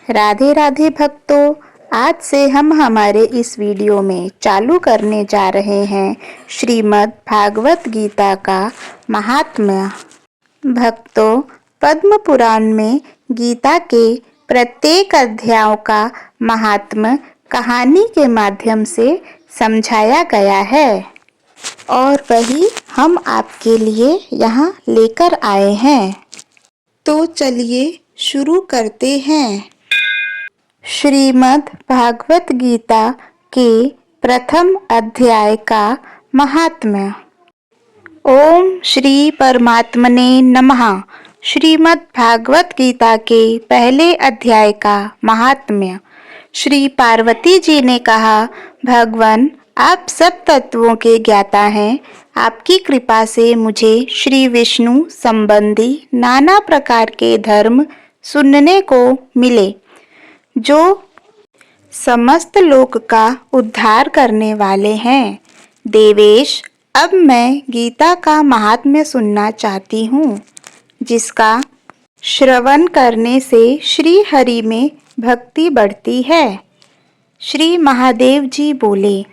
राधे राधे भक्तों। आज से हम हमारे इस वीडियो में चालू करने जा रहे हैं श्रीमद् भागवत गीता का महात्म्य। भक्तों, पद्म पुराण में गीता के प्रत्येक अध्यायों का महात्म्य कहानी के माध्यम से समझाया गया है और वही हम आपके लिए यहाँ लेकर आए हैं। तो चलिए शुरू करते हैं। श्रीमद् भागवत गीता के प्रथम अध्याय का महात्म्य। ओम श्री परमात्मने नमः। श्रीमद् भागवत गीता के पहले अध्याय का महात्म्य। श्री पार्वती जी ने कहा, भगवान आप सब तत्वों के ज्ञाता हैं। आपकी कृपा से मुझे श्री विष्णु संबंधी नाना प्रकार के धर्म सुनने को मिले जो समस्त लोक का उद्धार करने वाले हैं। देवेश, अब मैं गीता का महात्म्य सुनना चाहती हूँ, जिसका श्रवण करने से श्री हरि में भक्ति बढ़ती है। श्री महादेव जी बोले,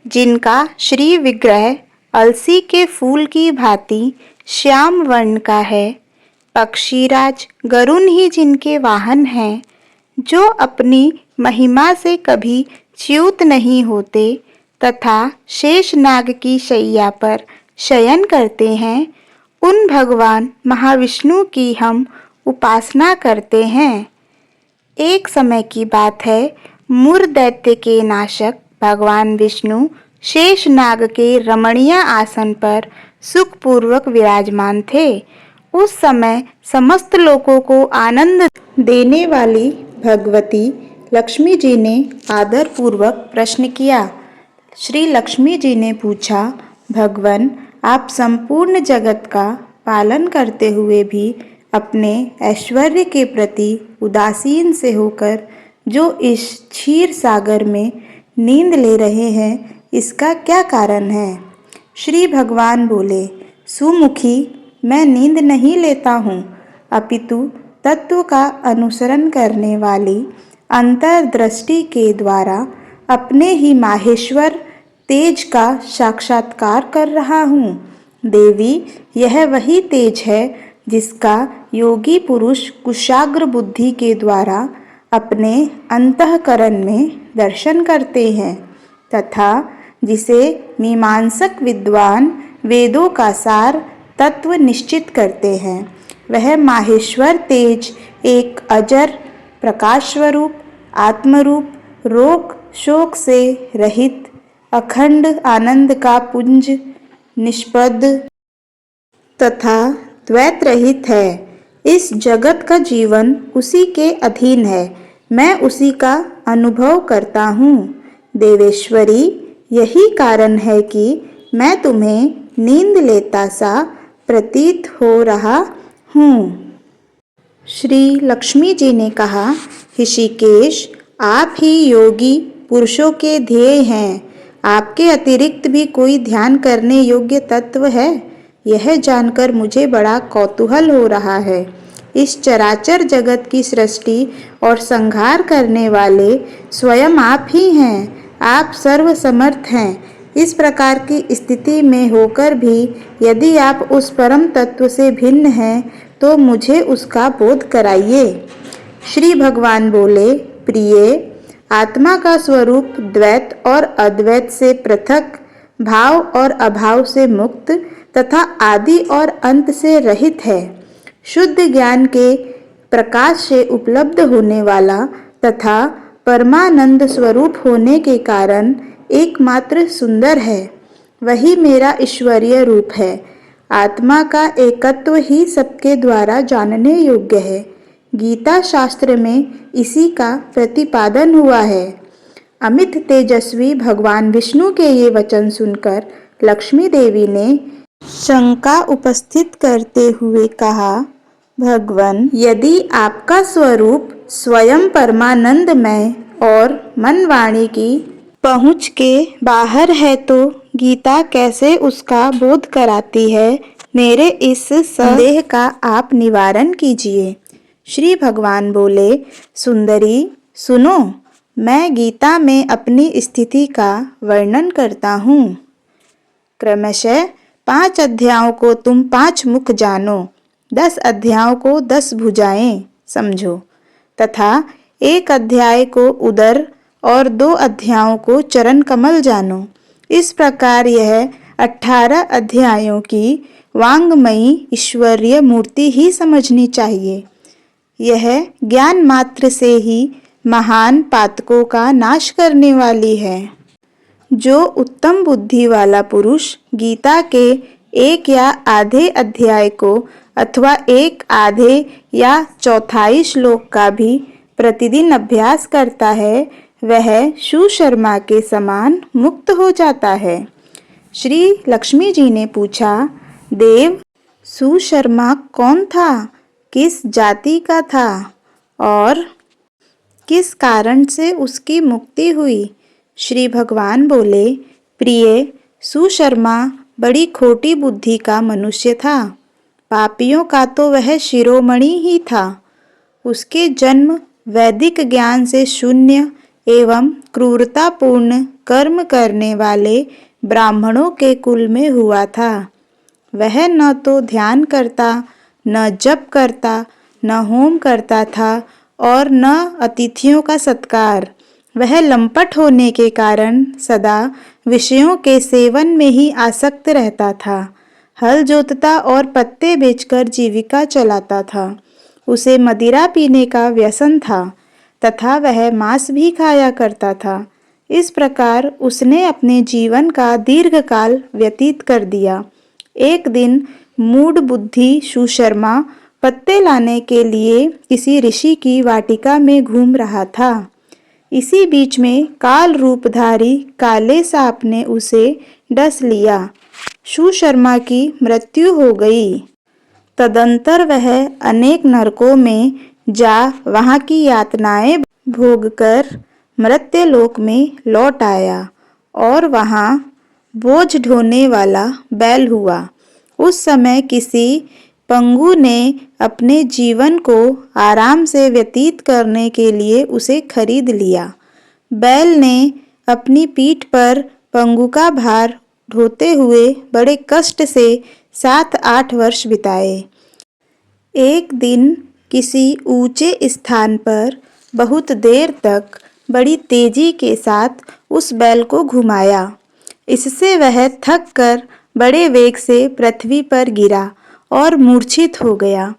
जिनका श्री विग्रह अलसी के फूल की भांति श्याम वर्ण का है, पक्षीराज गरुण ही जिनके वाहन हैं, जो अपनी महिमा से कभी च्युत नहीं होते तथा शेषनाग की शैया पर शयन करते हैं, उन भगवान महाविष्णु की हम उपासना करते हैं। एक समय की बात है, मूर दैत्य के नाशक भगवान विष्णु शेषनाग के रमणीय आसन पर सुखपूर्वक विराजमान थे। उस समय समस्त लोगों को आनंद देने वाली भगवती लक्ष्मी जी ने आदर पूर्वक प्रश्न किया। श्री लक्ष्मी जी ने पूछा, भगवान आप संपूर्ण जगत का पालन करते हुए भी अपने ऐश्वर्य के प्रति उदासीन से होकर जो इस क्षीर सागर में नींद ले रहे हैं, इसका क्या कारण है? श्री भगवान बोले, सुमुखी, मैं नींद नहीं लेता हूँ, अपितु तत्व का अनुसरण करने वाली अंतर्दृष्टि के द्वारा अपने ही माहेश्वर तेज का साक्षात्कार कर रहा हूँ। देवी, यह वही तेज है जिसका योगी पुरुष कुशाग्र बुद्धि के द्वारा अपने अंतःकरण में दर्शन करते हैं तथा जिसे मीमांसक विद्वान वेदों का सार तत्व निश्चित करते हैं। वह माहेश्वर तेज एक अजर प्रकाश स्वरूप आत्मरूप, रोग शोक से रहित अखंड आनंद का पुंज, निष्पद तथा द्वैत रहित है। इस जगत का जीवन उसी के अधीन है, मैं उसी का अनुभव करता हूँ। देवेश्वरी, यही कारण है कि मैं तुम्हें नींद लेता सा प्रतीत हो रहा हूँ। श्री लक्ष्मी जी ने कहा, ऋषिकेश, आप ही योगी पुरुषों के ध्येय हैं। आपके अतिरिक्त भी कोई ध्यान करने योग्य तत्व है? यह जानकर मुझे बड़ा कौतूहल हो रहा है। इस चराचर जगत की सृष्टि और संहार करने वाले स्वयं आप ही हैं। आप सर्वसमर्थ हैं। इस प्रकार की स्थिति में होकर भी यदि आप उस परम तत्व से भिन्न हैं, तो मुझे उसका बोध कराइए। श्री भगवान बोले, प्रिय, आत्मा का स्वरूप द्वैत और अद्वैत से पृथक, भाव और अभाव से मुक्त तथा आदि और अंत से रहित है। शुद्ध ज्ञान के प्रकाश से उपलब्ध होने वाला तथा परमानंद स्वरूप होने के कारण एकमात्र सुंदर है। वही मेरा ईश्वरीय रूप है। आत्मा का एकत्व ही सबके द्वारा जानने योग्य है। गीता शास्त्र में इसी का प्रतिपादन हुआ है। अमित तेजस्वी भगवान विष्णु के ये वचन सुनकर लक्ष्मी देवी ने शंका उपस्थित करते हुए कहा, भगवान, यदि आपका स्वरूप स्वयं परमानंदमय और मन वाणी की पहुँच के बाहर है, तो गीता कैसे उसका बोध कराती है? मेरे इस संदेह का आप निवारण कीजिए। श्री भगवान बोले, सुंदरी सुनो, मैं गीता में अपनी स्थिति का वर्णन करता हूँ। क्रमशः 5 अध्यायों को तुम 5 मुख जानो, 10 अध्यायों को 10 भुजाएं समझो तथा 1 अध्याय को उदर और 2 अध्यायों को चरण कमल जानो। इस प्रकार यह 18 अध्यायों की वांगमयी ईश्वरीय मूर्ति ही समझनी चाहिए। यह ज्ञान मात्र से ही महान पातकों का नाश करने वाली है। जो उत्तम बुद्धि वाला पुरुष गीता के 1 या आधे अध्याय को अथवा 1 आधे या चौथाई श्लोक का भी प्रतिदिन अभ्यास करता है, वह सुशर्मा के समान मुक्त हो जाता है। श्री लक्ष्मी जी ने पूछा, देव, सुशर्मा कौन था, किस जाति का था और किस कारण से उसकी मुक्ति हुई? श्री भगवान बोले, प्रिय, सुशर्मा बड़ी खोटी बुद्धि का मनुष्य था। पापियों का तो वह शिरोमणि ही था। उसके जन्म वैदिक ज्ञान से शून्य एवं क्रूरतापूर्ण कर्म करने वाले ब्राह्मणों के कुल में हुआ था। वह न तो ध्यान करता, न जप करता, न होम करता था और न अतिथियों का सत्कार। वह लंपट होने के कारण सदा विषयों के सेवन में ही आसक्त रहता था। हल जोतता और पत्ते बेचकर जीविका चलाता था। उसे मदिरा पीने का व्यसन था तथा वह मांस भी खाया करता था। इस प्रकार उसने अपने जीवन का दीर्घकाल व्यतीत कर दिया। एक दिन मूढ़ बुद्धि सुशर्मा पत्ते लाने के लिए किसी ऋषि की वाटिका में घूम रहा था। इसी बीच में काल रूपधारी काले सांप ने उसे डस लिया। सुशर्मा की मृत्यु हो गई। तदंतर वह अनेक नरकों में जा वहां की यातनाएं भोगकर मर्त्यलोक में लौट आया और वहां बोझ ढोने वाला बैल हुआ। उस समय किसी पंगु ने अपने जीवन को आराम से व्यतीत करने के लिए उसे खरीद लिया। बैल ने अपनी पीठ पर पंगु का भार ढोते हुए बड़े कष्ट से 7-8 वर्ष बिताए। एक दिन किसी ऊंचे स्थान पर बहुत देर तक बड़ी तेजी के साथ उस बैल को घुमाया। इससे वह थक कर बड़े वेग से पृथ्वी पर गिरा और मूर्छित हो गया।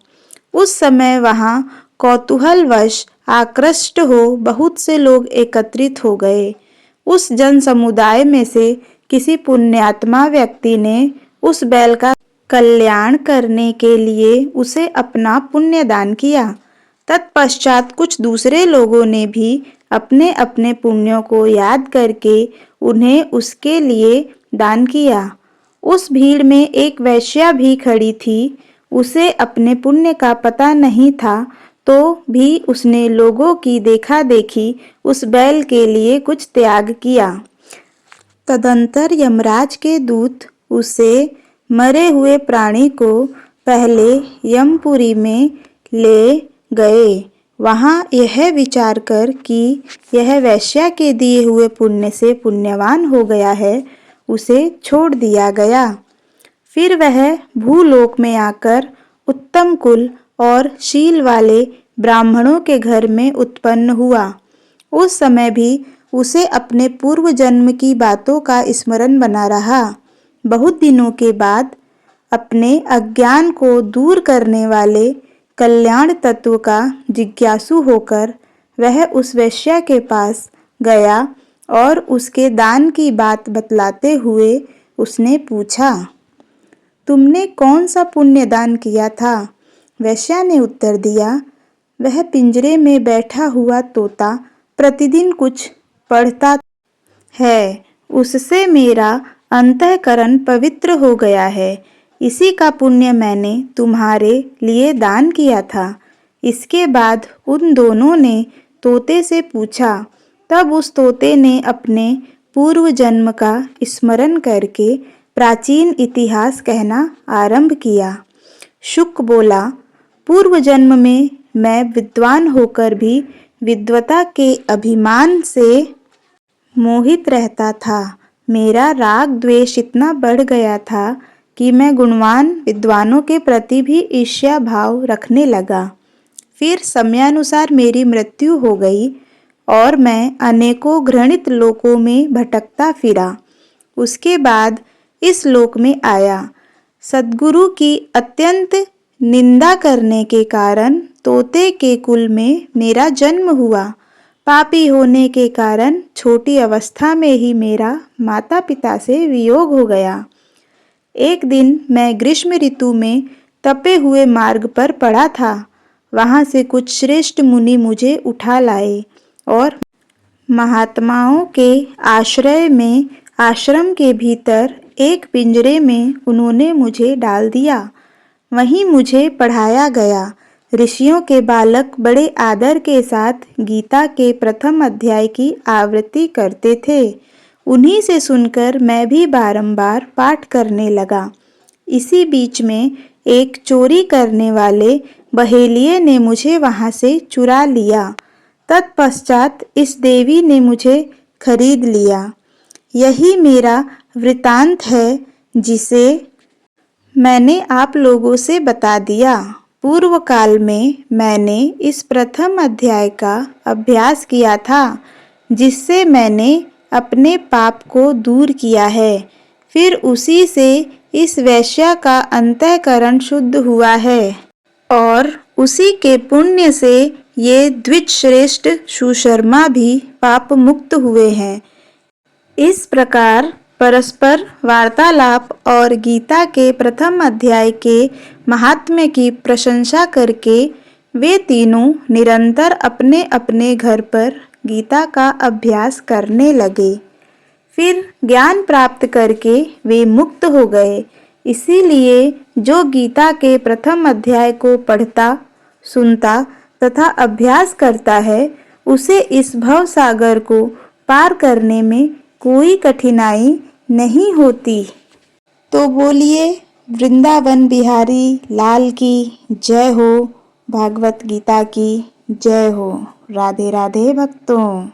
उस समय वहां कौतूहलवश आकृष्ट हो बहुत से लोग एकत्रित हो गए। उस जन समुदाय में से किसी पुण्यात्मा व्यक्ति ने उस बैल का कल्याण करने के लिए उसे अपना पुण्य दान किया। तत्पश्चात कुछ दूसरे लोगों ने भी अपने अपने पुण्यों को याद करके उन्हें उसके लिए दान किया। उस भीड़ में एक वेश्या भी खड़ी थी। उसे अपने पुण्य का पता नहीं था, तो भी उसने लोगों की देखा देखी उस बैल के लिए कुछ त्याग किया। तदंतर यमराज के दूत उसे मरे हुए प्राणी को पहले यमपुरी में ले गए। वहां यह विचार कर कि यह वेश्या के दिए हुए पुण्य से पुण्यवान हो गया है, उसे छोड़ दिया गया। फिर वह भूलोक में आकर उत्तम कुल और शील वाले ब्राह्मणों के घर में उत्पन्न हुआ। उस समय भी उसे अपने पूर्व जन्म की बातों का स्मरण बना रहा। बहुत दिनों के बाद अपने अज्ञान को दूर करने वाले कल्याण तत्व का जिज्ञासु होकर वह उस वेश्या के पास गया और उसके दान की बात बतलाते हुए उसने पूछा, तुमने कौन सा पुण्य दान किया था? वेश्या ने उत्तर दिया, वह पिंजरे में बैठा हुआ तोता प्रतिदिन कुछ पढ़ता है, उससे मेरा अंतःकरण पवित्र हो गया है। इसी का पुण्य मैंने तुम्हारे लिए दान किया था। इसके बाद उन दोनों ने तोते से पूछा। तब उस तोते ने अपने पूर्व जन्म का स्मरण करके प्राचीन इतिहास कहना आरंभ किया। शुक बोला, पूर्व जन्म में मैं विद्वान होकर भी विद्वता के अभिमान से मोहित रहता था। मेरा राग द्वेष इतना बढ़ गया था कि मैं गुणवान विद्वानों के प्रति भी ईर्ष्या भाव रखने लगा। फिर समयानुसार मेरी मृत्यु हो गई और मैं अनेकों घृणित लोकों में भटकता फिरा। उसके बाद इस लोक में आया। सद्गुरु की अत्यंत निंदा करने के कारण तोते के कुल में मेरा जन्म हुआ। पापी होने के कारण छोटी अवस्था में ही मेरा माता पिता से वियोग हो गया। एक दिन मैं ग्रीष्म ऋतु में तपे हुए मार्ग पर पड़ा था। वहाँ से कुछ श्रेष्ठ मुनि मुझे उठा लाए और महात्माओं के आश्रय में आश्रम के भीतर एक पिंजरे में उन्होंने मुझे डाल दिया। वहीं मुझे पढ़ाया गया। ऋषियों के बालक बड़े आदर के साथ गीता के प्रथम अध्याय की आवृत्ति करते थे। उन्हीं से सुनकर मैं भी बारंबार पाठ करने लगा। इसी बीच में एक चोरी करने वाले बहेलिये ने मुझे वहां से चुरा लिया। तत्पश्चात इस देवी ने मुझे खरीद लिया। यही मेरा वृतांत है जिसे मैंने आप लोगों से बता दिया। पूर्व काल में मैंने इस प्रथम अध्याय का अभ्यास किया था, जिससे मैंने अपने पाप को दूर किया है। फिर उसी से इस वैश्या का अंतःकरण शुद्ध हुआ है और उसी के पुण्य से ये द्विजश्रेष्ठ सुशर्मा भी पाप मुक्त हुए हैं। इस प्रकार परस्पर वार्तालाप और गीता के प्रथम अध्याय के महात्म्य की प्रशंसा करके वे तीनों निरंतर अपने अपने घर पर गीता का अभ्यास करने लगे। फिर ज्ञान प्राप्त करके वे मुक्त हो गए। इसीलिए जो गीता के प्रथम अध्याय को पढ़ता, सुनता तथा अभ्यास करता है, उसे इस भव सागर को पार करने में कोई कठिनाई नहीं होती। तो बोलिए वृंदावन बिहारी लाल की जय हो, भागवत गीता की जय हो। राधे राधे भक्तों।